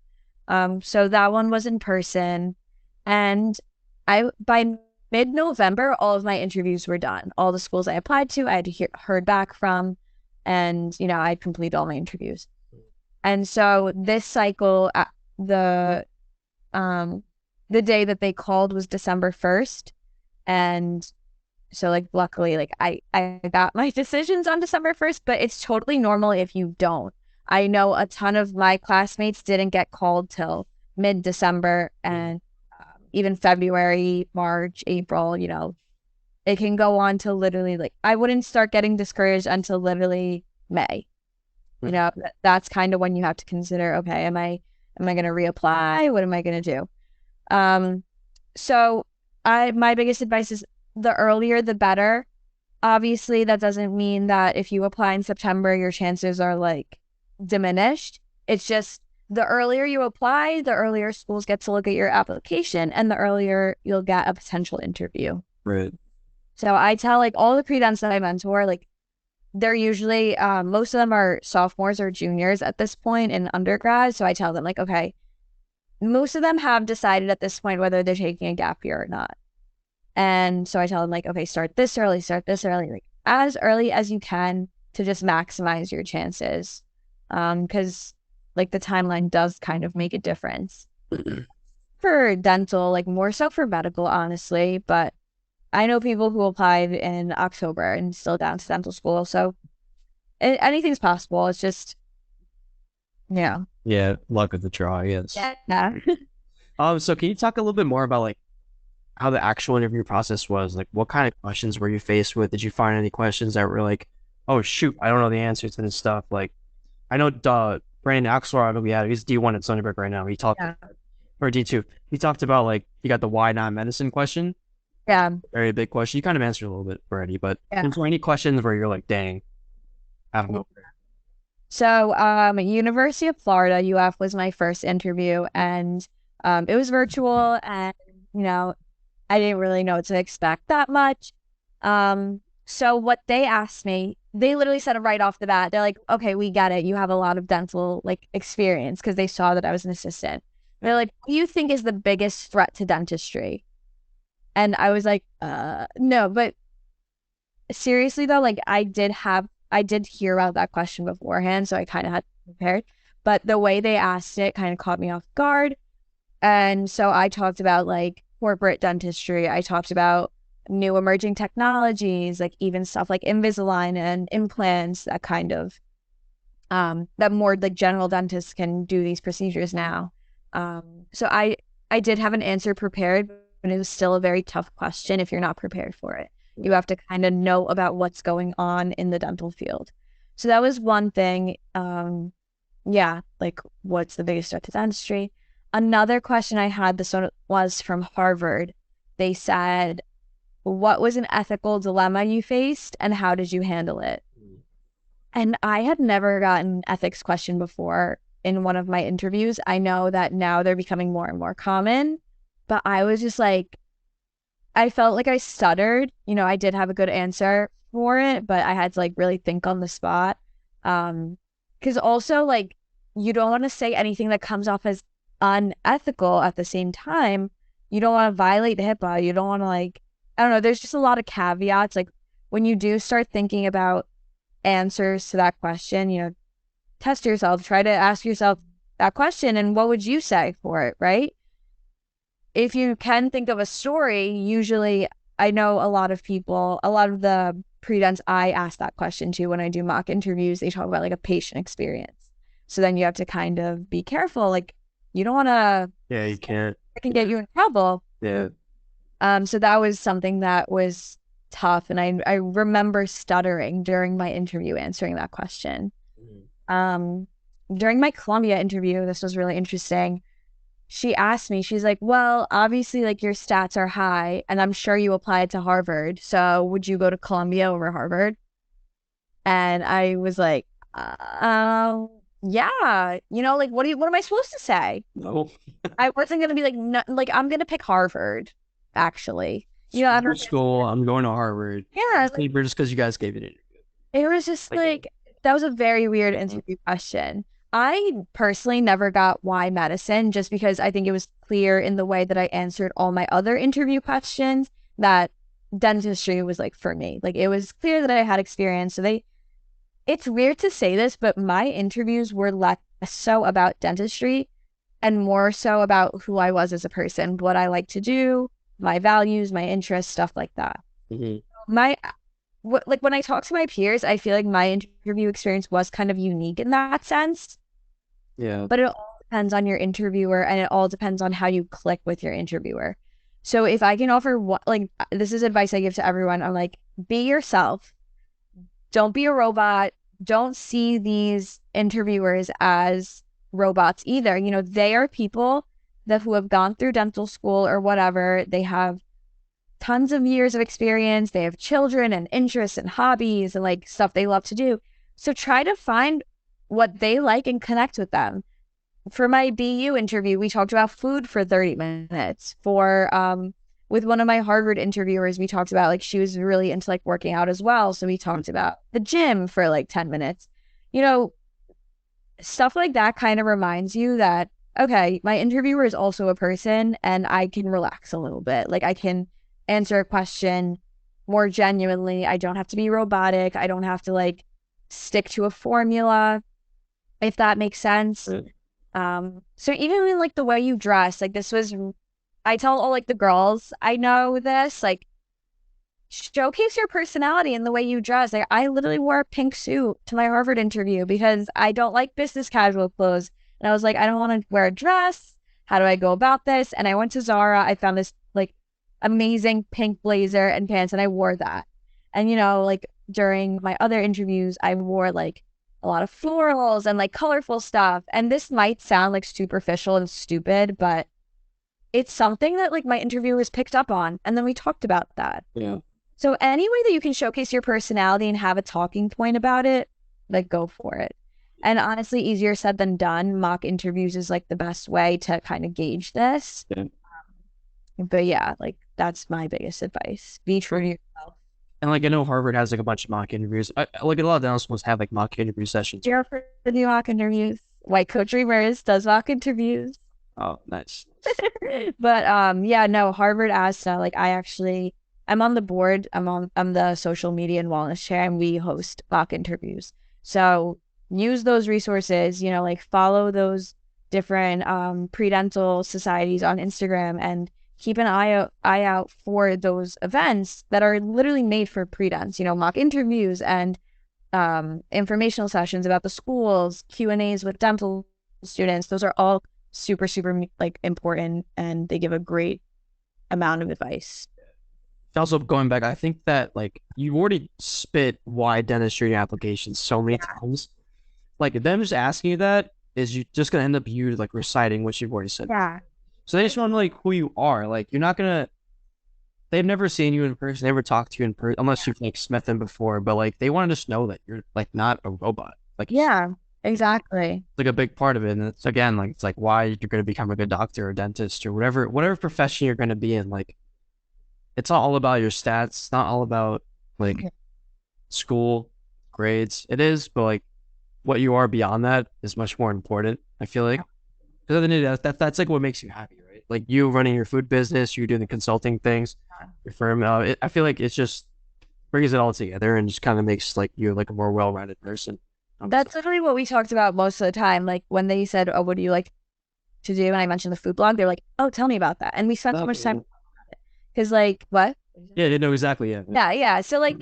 So that one was in person. And by mid-November, all of my interviews were done. All the schools I applied to, I had heard back from, and, I'd completed all my interviews. And so this cycle, the the day that they called was December 1st. And so like luckily like I got my decisions on December 1st, but it's totally normal if you don't. I know a ton of my classmates didn't get called till mid-December, and even February, March, April, it can go on to literally like I wouldn't start getting discouraged until literally May. That's kind of when you have to consider, okay, am I going to reapply? What am I going to do? So my biggest advice is the earlier, the better. Obviously, that doesn't mean that if you apply in September, your chances are like diminished. It's just the earlier you apply, the earlier schools get to look at your application, and the earlier you'll get a potential interview. Right. So I tell like all the pre-dents that I mentor, like they're usually most of them are sophomores or juniors at this point in undergrad. So I tell them like, okay, most of them have decided at this point whether they're taking a gap year or not. And so I tell them like, okay, start this early, like as early as you can to just maximize your chances. Because like the timeline does kind of make a difference for dental, like more so for medical, honestly. But I know people who applied in October and still down to dental school. So anything's possible. It's just, yeah. Yeah, luck of the draw, yes. Yeah. So can you talk a little bit more about like how the actual interview process was? Like what kind of questions were you faced with? Did you find any questions that were like, oh shoot, I don't know the answer to this stuff? Like I know Brandon Axelrod we had, he's D1 at Stony Brook right now. He talked or D2. He talked about like you got the why not medicine question. Yeah. Very big question. You kind of answered a little bit already, but Yeah. is there any questions where you're like, dang, I don't know. So, University of Florida, UF was my first interview, and it was virtual, and I didn't really know what to expect that much. So what they asked me, they literally said it right off the bat. They're like, okay, we get it. You have a lot of dental like experience because they saw that I was an assistant. They're like, what do you think is the biggest threat to dentistry? And I was like, no, but seriously though, like I did hear about that question beforehand, so I kind of had prepared. But the way they asked it kind of caught me off guard. And so I talked about like corporate dentistry. I talked about new emerging technologies, like even stuff like Invisalign and implants, that kind of that more like general dentists can do these procedures now. So I did have an answer prepared, but it was still a very tough question if you're not prepared for it. You have to kind of know about what's going on in the dental field. So that was one thing. Yeah, like what's the biggest threat to dentistry? Another question I had, this one was from Harvard. They said, what was an ethical dilemma you faced and how did you handle it? And I had never gotten an ethics question before in one of my interviews. I know that now they're becoming more and more common, but I was just like, I felt like I stuttered. I did have a good answer for it, but I had to like really think on the spot. Because also like you don't want to say anything that comes off as unethical at the same time. You don't want to violate HIPAA. You don't want to like, I don't know, there's just a lot of caveats. Like when you do start thinking about answers to that question, test yourself, try to ask yourself that question and what would you say for it, right? If you can think of a story, usually I know a lot of people, a lot of the pre-dents I ask that question to when I do mock interviews, they talk about like a patient experience. So then you have to kind of be careful. Like you don't want to, Yeah, you can't. it can get you in trouble. Yeah. So that was something that was tough. And I remember stuttering during my interview answering that question. During my Columbia interview, this was really interesting. She asked me, she's like, well, obviously, like your stats are high, and I'm sure you applied to Harvard. So would you go to Columbia over Harvard? And I was like, yeah, like, what am I supposed to say? No. I wasn't going to be like, no, like, I'm going to pick Harvard, actually. School, I'm going to Harvard. Yeah. Like, just because you guys gave it. It was just like, that was a very weird interview question. I personally never got why medicine, just because I think it was clear in the way that I answered all my other interview questions that dentistry was like for me. Like it was clear that I had experience. So it's weird to say this, but my interviews were less so about dentistry and more so about who I was as a person, what I like to do, my values, my interests, stuff like that. Like when I talk to my peers, I feel like my interview experience was kind of unique in that sense. Yeah. But it all depends on your interviewer and it all depends on how you click with your interviewer. So if I can offer what, like, this is advice I give to everyone. I'm like, be yourself. Don't be a robot. Don't see these interviewers as robots either. They are people who have gone through dental school or whatever. They have tons of years of experience. They have children and interests and hobbies and like stuff they love to do. So try to find what they like and connect with them. For my BU interview, we talked about food for 30 minutes. With one of my Harvard interviewers, we talked about like she was really into like working out as well. So we talked about the gym for like 10 minutes. Stuff like that kind of reminds you that, okay, my interviewer is also a person and I can relax a little bit. Like I can answer a question more genuinely. I don't have to be robotic. I don't have to like stick to a formula, if that makes sense. So even in like the way you dress, like I tell all like the girls I know this, like showcase your personality in the way you dress. Like I literally wore a pink suit to my Harvard interview because I don't like business casual clothes. And I was like, I don't want to wear a dress. How do I go about this? And I went to Zara. I found this like amazing pink blazer and pants and I wore that. And like during my other interviews, I wore like a lot of florals and like colorful stuff. And this might sound like superficial and stupid, but it's something that like my interviewers picked up on. And then we talked about that. Yeah. So any way that you can showcase your personality and have a talking point about it, like go for it. And honestly, easier said than done. Mock interviews is like the best way to kind of gauge this. Yeah. But yeah, like that's my biggest advice. Be true to yourself. And like I know Harvard has like a bunch of mock interviews. Like a lot of dental schools have like mock interview sessions. Here for the new mock interviews. White Coat Dreamers does mock interviews. Oh, nice. But yeah, no, Harvard ASTA, like I'm on the board. I'm the social media and wellness chair and we host mock interviews. So use those resources, like follow those different pre-dental societies on Instagram and keep an eye out for those events that are literally made for pre-dents, mock interviews and informational sessions about the schools, Q&As with dental students. Those are all super, super like important and they give a great amount of advice. Also going back, I think that like you already spit why dentistry applications so many times. Like them just asking you that is you just gonna end up you like reciting what you've already said. Yeah. So they just want to know like who you are. Like you're not gonna they've never seen you in person, never talked to you in person, unless you've like met them before. But like they want to just know that you're like not a robot. Like Yeah, exactly. like a big part of it. And it's again like it's like why you're going to become a good doctor or dentist or whatever profession you're going to be in. Like it's not all about your stats. It's not all about like school grades. It is, but like what you are beyond that is much more important. I feel like because at the end of the day, that's like what makes you happy, right? Like you running your food business, you doing the consulting things, your firm. I feel like it's just brings it all together and just kind of makes like you like a more well-rounded person. That's literally what we talked about most of the time. Like when they said, "Oh, what do you like to do?" and I mentioned the food blog, they're like, "Oh, tell me about that." And we spent so much time because, like, what? Yeah, they know exactly. Yeah, Yeah, yeah. So like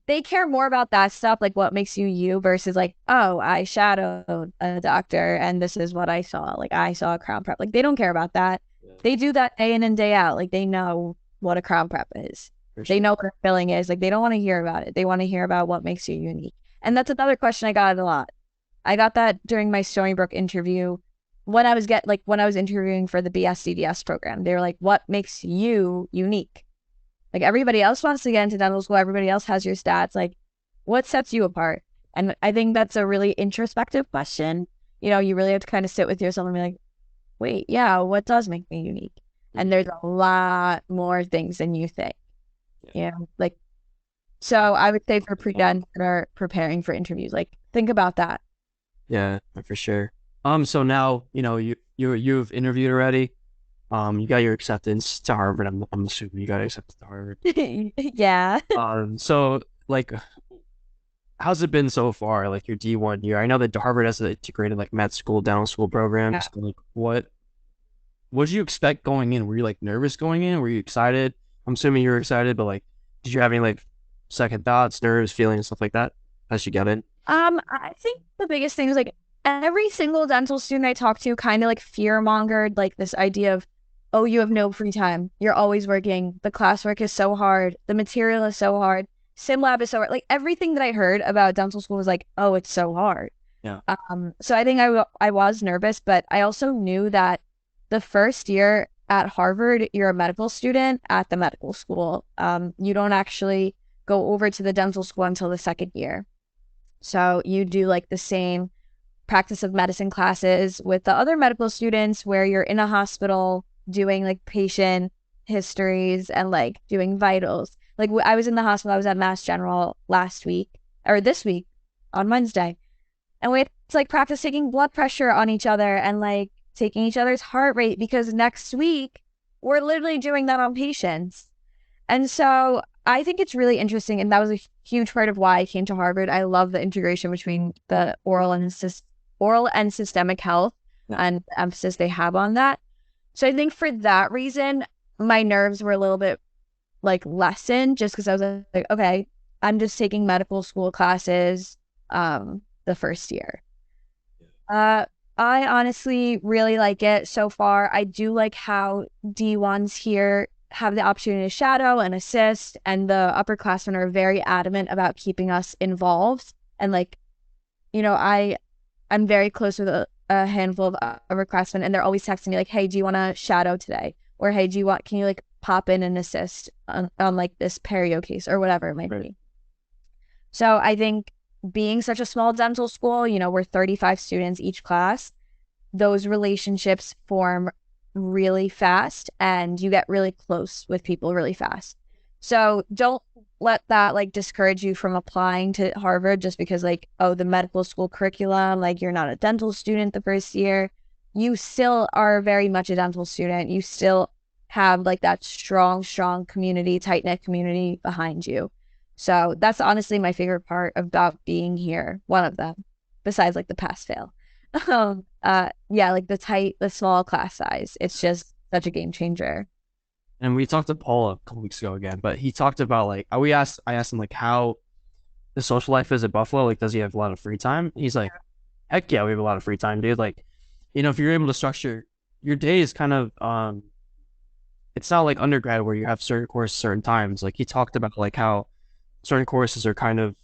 they care more about that stuff, like what makes you you, versus like, oh, I shadowed a doctor and this is what I saw. Like I saw a crown prep. Like they don't care about that. yeah, They do that day in and day out. Like they know what a crown prep is. for They sure. know what a filling is. Like they don't want to hear about it. They want to hear about what makes you unique. And that's another question I got a lot. I got that during my Stony Brook interview when I was interviewing for the BSCDS program. They were like, what makes you unique? Like everybody else wants to get into dental school. Everybody else has your stats. Like what sets you apart? And I think that's a really introspective question. You know, you really have to kind of sit with yourself and be like, wait, yeah, what does make me unique? And there's a lot more things than you think. You know, like, so I would say for pre-dents that are preparing for interviews, like think about that. Yeah, for sure. So now you've interviewed already. You got your acceptance to Harvard. I'm assuming you got accepted to Harvard. Yeah. So like, how's it been so far? Like your D1 year? I know that Harvard has an integrated like med school, dental school Yeah. programs. Like, what did you expect going in? Were you like nervous going in? Were you excited? I'm assuming you were excited, but like, did you have any like second thoughts, nerves, feelings, stuff like that as you got in? I think the biggest thing is like every single dental student I talked to kind of like fear mongered like this idea of, oh, you have no free time. You're always working. The classwork is so hard. The material is so hard. Sim lab is so hard. Like everything that I heard about dental school was like, oh, it's so hard. Yeah. So I think I was nervous, but I also knew that the first year at Harvard, you're a medical student at the medical school. You don't actually go over to the dental school until the second year. So you do like the same practice of medicine classes with the other medical students where you're in a hospital doing like patient histories and like doing vitals. Like I was in the hospital, I was at Mass General last week or this week on Wednesday. And we had to like practice taking blood pressure on each other and like taking each other's heart rate because next week we're literally doing that on patients. And so I think it's really interesting. And that was a huge part of why I came to Harvard. I love the integration between the oral and systemic health and the emphasis they have on that. So I think for that reason, my nerves were a little bit like lessened just because I was like, okay, I'm just taking medical school classes the first year. I honestly really like it so far. I do like how D1s here have the opportunity to shadow and assist, and the upperclassmen are very adamant about keeping us involved. And like, you know, I'm very close with a handful of upperclassmen, and they're always texting me like, "Hey, do you want to shadow today?" Or "Hey, can you like pop in and assist on like this perio case or whatever it might be." So I think being such a small dental school, you know, we're 35 students each class, those relationships form really fast and you get really close with people really fast. So don't let that like discourage you from applying to Harvard just because like, oh, the medical school curriculum, like you're not a dental student the first year. You still are very much a dental student. You still have like that strong, strong community, tight-knit community behind you. So that's honestly my favorite part about being here. One of them, besides like the pass fail. Yeah, like the small class size. It's just such a game changer. And we talked to Paul a couple weeks ago again, but he talked about like I asked him like how the social life is at Buffalo. Like, does he have a lot of free time? He's like, heck yeah, we have a lot of free time, dude. Like, if you're able to structure your day is kind of it's not like undergrad where you have certain courses certain times. Like he talked about like how certain courses are kind of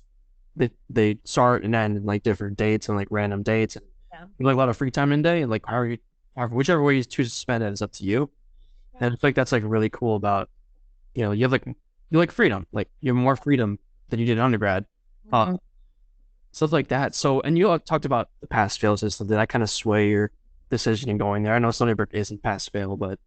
they start and end in like different dates and like random dates and Yeah. you like a lot of free time in day and like however whichever way you choose to spend it is up to you. And I feel like that's like really cool about you have freedom, like you have more freedom than you did in undergrad, Mhm. stuff like that. So, and you talked about the pass fail system. Did that kind of sway your decision in going there? I know Stony Brook isn't pass fail, but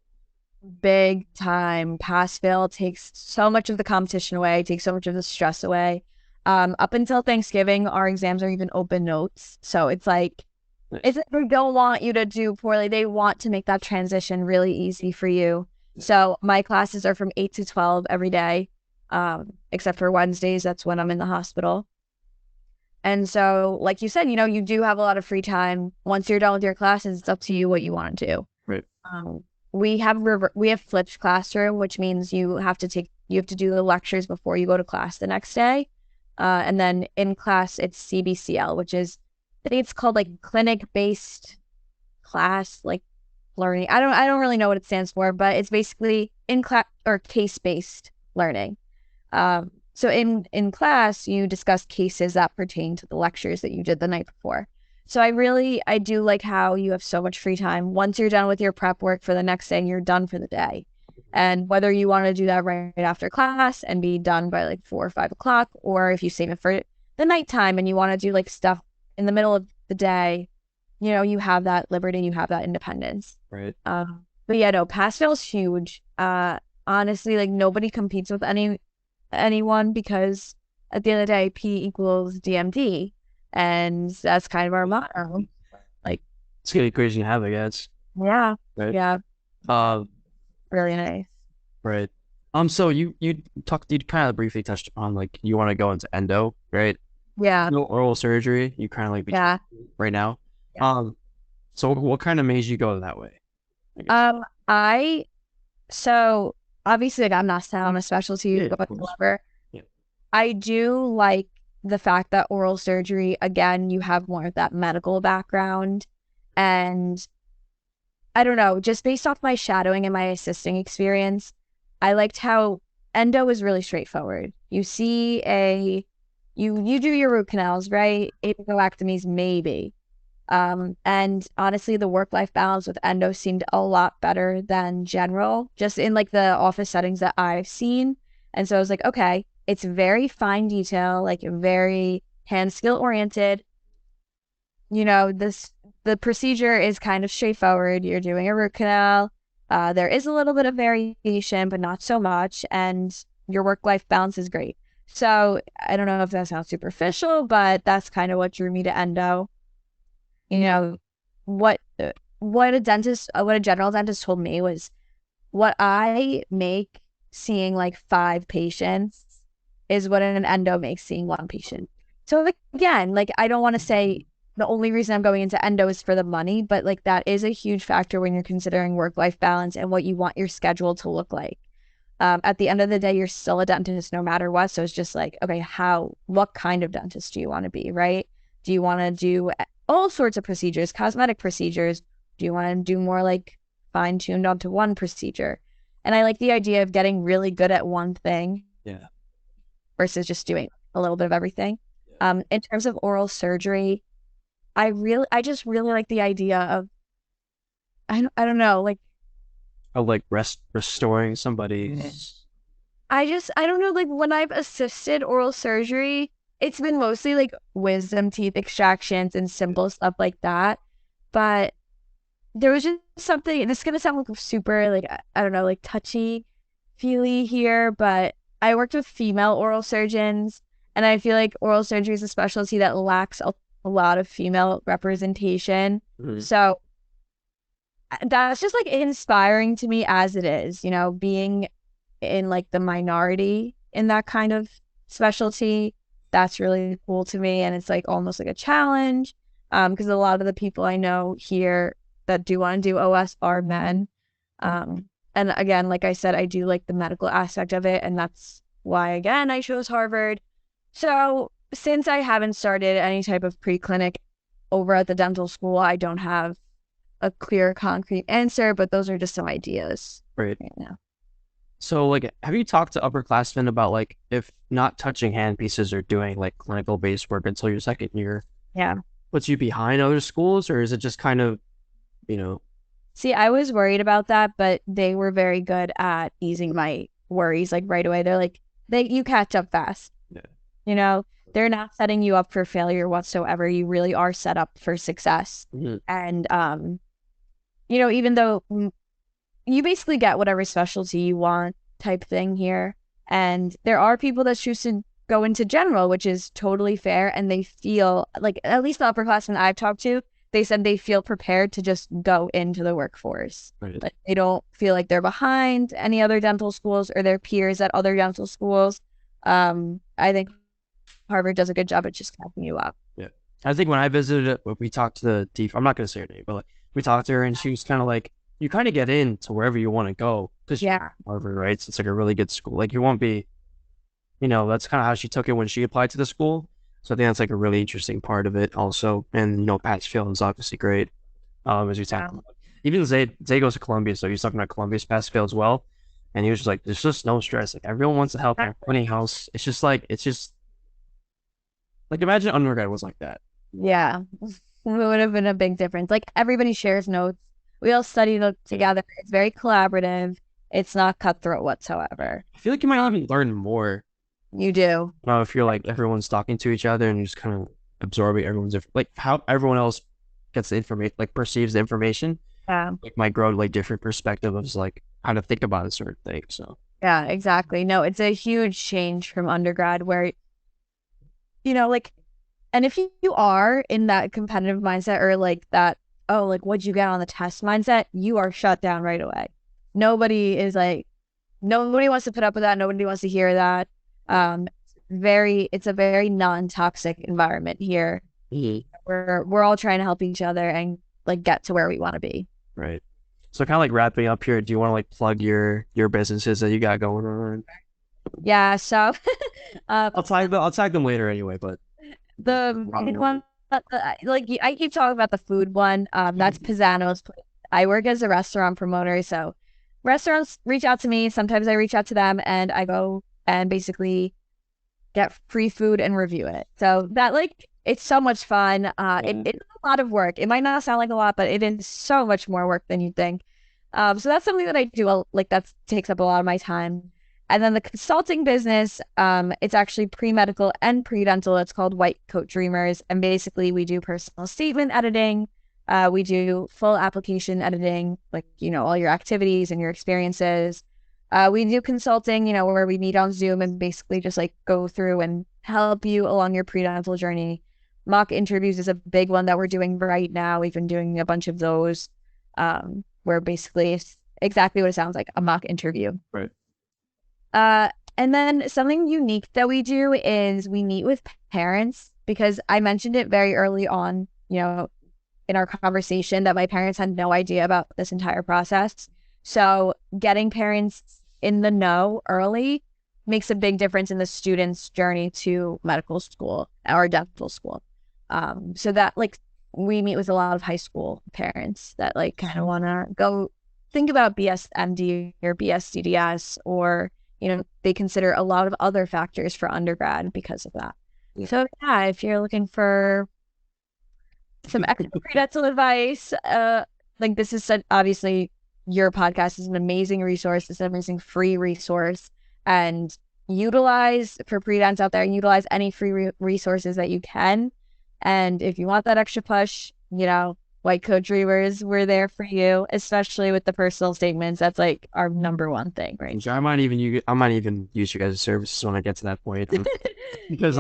Big time. Pass fail takes so much of the competition away, takes so much of the stress away. Up until Thanksgiving, our exams are even open notes. So it's like, nice. they don't want you to do poorly. They want to make that transition really easy for you. So my classes are from 8 to 12 every day, except for Wednesdays. That's when I'm in the hospital. And so, like you said, you do have a lot of free time. Once you're done with your classes, it's up to you what you want to do. Right. Um, we have flipped classroom, which means you have to do the lectures before you go to class the next day. And then in class, it's CBCL, which is, I think it's called like clinic-based class, like learning. I don't really know what it stands for, but it's basically in class or case-based learning. So in class, you discuss cases that pertain to the lectures that you did the night before. So I do like how you have so much free time. Once you're done with your prep work for the next day, you're done for the day. And whether you want to do that right after class and be done by like 4 or 5 o'clock, or if you save it for the nighttime and you want to do like stuff in the middle of the day, you have that liberty, you have that independence. Right. But yeah, no, pass fail is huge. Honestly, like nobody competes with anyone because at the end of the day, P equals DMD, and that's kind of our motto. Like, It's gonna be crazy to have, I guess. yeah, Right. yeah, Uh, really nice. right. So you kind of briefly touched upon like you want to go into endo, right? Yeah, No oral surgery. You kind of like between yeah, right now. yeah. So what kind of made you go that way? I guess. I so obviously like I'm not set on a specialty Yeah, of course. whatsoever. Yeah. I do like the fact that oral surgery, again, you have more of that medical background. And I don't know, just based off my shadowing and my assisting experience, I liked how endo is really straightforward. You do your root canals, right? Apicoectomies, maybe. And honestly, the work-life balance with endo seemed a lot better than general, just in like the office settings that I've seen. And so I was like, okay, it's very fine detail, like very hand skill oriented. The procedure is kind of straightforward. You're doing a root canal. There is a little bit of variation, but not so much. And your work-life balance is great. So I don't know if that sounds superficial, but that's kind of what drew me to endo. You know, what what a general dentist told me was what I make seeing like 5 patients is what an endo makes seeing 1 patient. So like, again, like I don't want to say the only reason I'm going into endo is for the money, but like that is a huge factor when you're considering work-life balance and what you want your schedule to look like. At the end of the day, you're still a dentist no matter what. So it's just like, okay, what kind of dentist do you want to be, right? Do you want to do all sorts of procedures, cosmetic procedures? Do you want to do more like fine-tuned onto one procedure? And I like the idea of getting really good at one thing Yeah. versus just doing a little bit of everything. Yeah. In terms of oral surgery, I just really like the idea of, I don't know, like Of like restoring somebody. I don't know, like when I've assisted oral surgery, it's been mostly like wisdom teeth extractions and simple stuff like that. But there was just something, and it's gonna sound like super like I don't know, like touchy feely here, but I worked with female oral surgeons, and I feel like oral surgery is a specialty that lacks a lot of female representation. Mhm. So that's just like inspiring to me as it is, being in like the minority in that kind of specialty. That's really cool to me. And it's like almost like a challenge. Because a lot of the people I know here that do want to do OS are men. And again, like I said, I do like the medical aspect of it. And that's why, again, I chose Harvard. So since I haven't started any type of pre-clinic over at the dental school, I don't have a clear, concrete answer, but those are just some ideas Right. right now. So like, have you talked to upperclassmen about like if not touching hand pieces or doing like clinical based work until your second year Yeah. puts you behind other schools, or is it just kind of, you know, See, I was worried about that, but they were very good at easing my worries like right away. They're like, you catch up fast. Yeah. You know, they're not setting you up for failure whatsoever. You really are set up for success. Mm-hmm. And, even though you basically get whatever specialty you want type thing here. And there are people that choose to go into general, which is totally fair. And they feel like, at least the upperclassmen I've talked to, they said they feel prepared to just go into the workforce. Right. Like they don't feel like they're behind any other dental schools or their peers at other dental schools. I think Harvard does a good job at just catching you up. Yeah. I think when I visited it, we talked to the deep, I'm not going to say her name, but like we talked to her and she was kind of like, you kind of get into wherever you want to go. Cause Yeah. Harvard, right? So it's like a really good school. Like you won't be, that's kind of how she took it when she applied to the school. So I think that's like a really interesting part of it also. And, pass fail is obviously great. As we talked about. Even Zay goes to Columbia, so he's talking about Columbia's pass fail as well. And he was just like, there's just no stress. Like everyone wants to help in funny house. It's just like imagine undergrad was like that. Yeah. It would have been a big difference. Like everybody shares notes. We all study together. It's very collaborative. It's not cutthroat whatsoever. I feel like you might even learn more. You do. If you're like everyone's talking to each other and you're just kind of absorbing everyone's like how everyone else gets the information, like perceives the information. Yeah. Like might grow like different perspective of like how to think about a certain thing. So yeah, exactly. No, it's a huge change from undergrad where, and if you are in that competitive mindset or like that, oh, like what'd you get on the test mindset, you are shut down right away. Nobody wants to put up with that. Nobody wants to hear that. It's a very non-toxic environment here. Mm-hmm. We're all trying to help each other and like get to where we want to be. Right. So kind of like wrapping up here, do you want to like plug your businesses that you got going on? Yeah. So I'll tag them later anyway, but the one, like I keep talking about the food one. That's Pisano's place. I work as a restaurant promoter, so restaurants reach out to me. Sometimes I reach out to them, and I go and basically get free food and review it. So that it's so much fun. It's a lot of work. It might not sound like a lot, but it is so much more work than you'd think. So that's something that I do. That takes up a lot of my time. And then the consulting business, it's actually pre-medical and pre-dental. It's called White Coat Dreamers. And basically we do personal statement editing. We do full application editing, all your activities and your experiences. We do consulting, where we meet on Zoom and basically just go through and help you along your pre-dental journey. Mock interviews is a big one that we're doing right now. We've been doing a bunch of those, where basically it's exactly what it sounds like, a mock interview. Right. And then something unique that we do is we meet with parents, because I mentioned it very early on, in our conversation, that my parents had no idea about this entire process. So getting parents in the know early makes a big difference in the student's journey to medical school or dental school. So that we meet with a lot of high school parents that kind of want to go think about BSMD or BSCDS, or they consider a lot of other factors for undergrad because of that. Yeah. So yeah, if you're looking for some extra pre-dental advice, this is obviously your podcast is an amazing resource. It's an amazing free resource, and utilize for pre-dents out there. Utilize any free resources that you can, and if you want that extra push, White Coat Dreamers, we're there for you, especially with the personal statements. That's our number one thing, right? Sure, I might even use you guys' services when I get to that point, because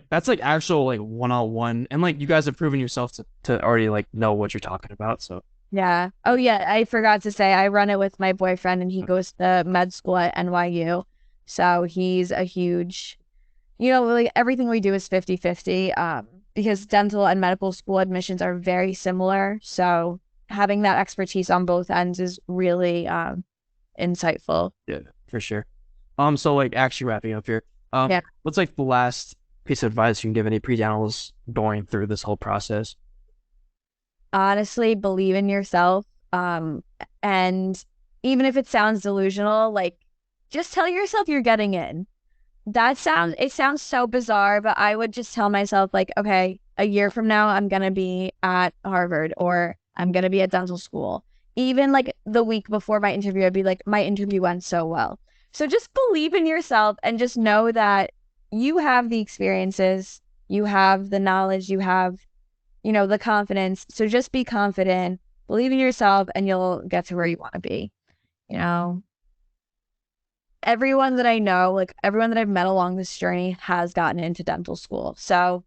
that's actual one-on-one, and you guys have proven yourself to already know what you're talking about. So yeah. Oh yeah, I forgot to say I run it with my boyfriend, and he goes to med school at NYU, so he's a huge, everything we do is 50-50. Because dental and medical school admissions are very similar. So having that expertise on both ends is really insightful. Yeah, for sure. So actually wrapping up here, what's the last piece of advice you can give any pre-dentals going through this whole process? Honestly, believe in yourself. And even if it sounds delusional, just tell yourself you're getting in. It sounds so bizarre, but I would just tell myself okay, a year from now, I'm going to be at Harvard, or I'm going to be at dental school. even like the week before my interview, I'd be like, my interview went so well. So just believe in yourself and just know that you have the experiences, you have the knowledge, you have, the confidence. So just be confident, believe in yourself, and you'll get to where you want to be. Everyone that I know, like everyone that I've met along this journey has gotten into dental school. So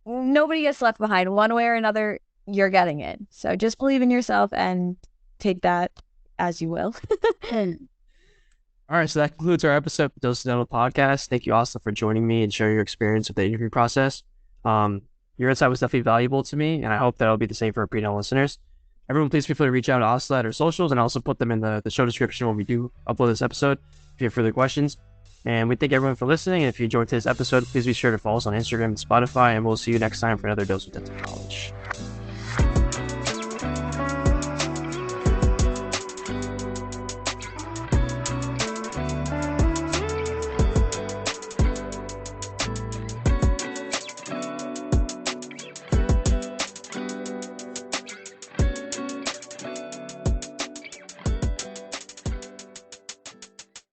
nobody gets left behind. One way or another, you're getting it. So just believe in yourself and take that as you will. All right, so that concludes our episode of the Dose Dental Podcast. Thank you, Asli, for joining me and sharing your experience with the interview process. Your insight was definitely valuable to me, and I hope that'll be the same for our pre-dental listeners. Everyone, please feel free to reach out to Asli at our socials, and I'll also put them in the show description when we do upload this episode if you have further questions. And we thank everyone for listening. And if you enjoyed today's episode, please be sure to follow us on Instagram and Spotify, and we'll see you next time for another Dose of Dental Knowledge.